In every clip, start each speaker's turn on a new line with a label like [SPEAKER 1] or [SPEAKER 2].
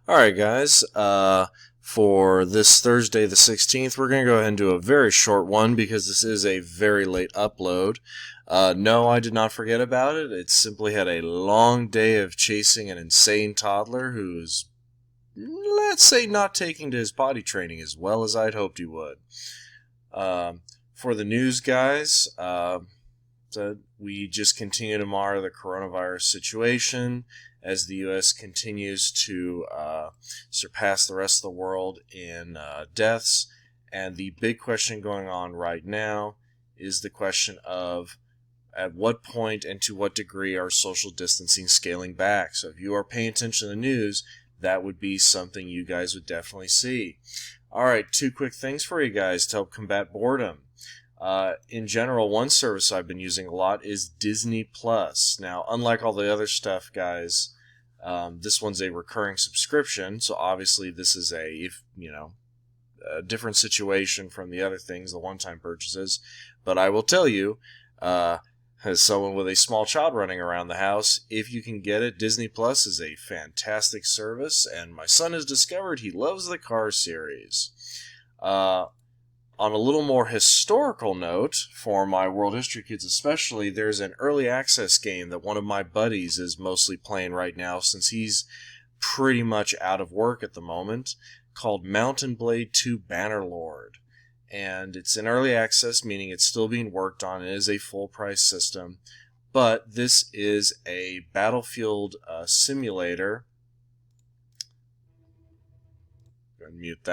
[SPEAKER 1] Alright guys, for this Thursday the 16th, we're going to go ahead and do a very short one because this is a very late upload. No, I did not forget about it. It simply had a long day of chasing an insane toddler who's, let's say, not taking to his potty training as well as I'd hoped he would. For the news, guys, we just continue to monitor the coronavirus situation as the U.S. continues to surpass the rest of the world in deaths. And the big question going on right now is the question of at what point and to what degree are social distancing scaling back. So if you are paying attention to the news, that would be something you guys would definitely see. Alright, two quick things for you guys to help combat boredom. In general, one service I've been using a lot is Disney Plus. Now, unlike all the other stuff, guys, this one's a recurring subscription, so obviously this is a different situation from the other things, the one-time purchases. But I will tell you, as someone with a small child running around the house, if you can get it, Disney Plus is a fantastic service, and my son has discovered he loves the Cars series. On a little more historical note, for my World History kids especially, there's an early access game that one of my buddies is mostly playing right now since he's pretty much out of work at the moment, called Mountain Blade 2 Bannerlord. And it's in early access, meaning it's still being worked on. It is a full-price system. But this is a battlefield simulator. Go ahead and mute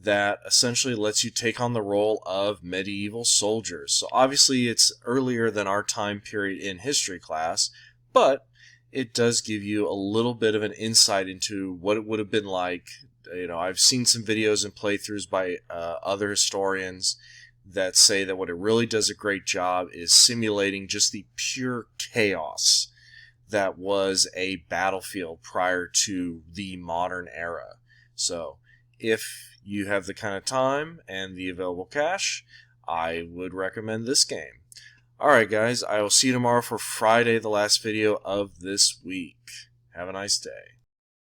[SPEAKER 1] that essentially lets you take on the role of medieval soldiers. So obviously it's earlier than our time period in history class, but it does give you a little bit of an insight into what it would have been like. I've seen some videos and playthroughs by other historians that say that what it really does a great job is simulating just the pure chaos that was a battlefield prior to the modern era. So if you have the kind of time and the available cash, I would recommend this game. Alright guys, I will see you tomorrow for Friday, the last video of this week. Have a nice day.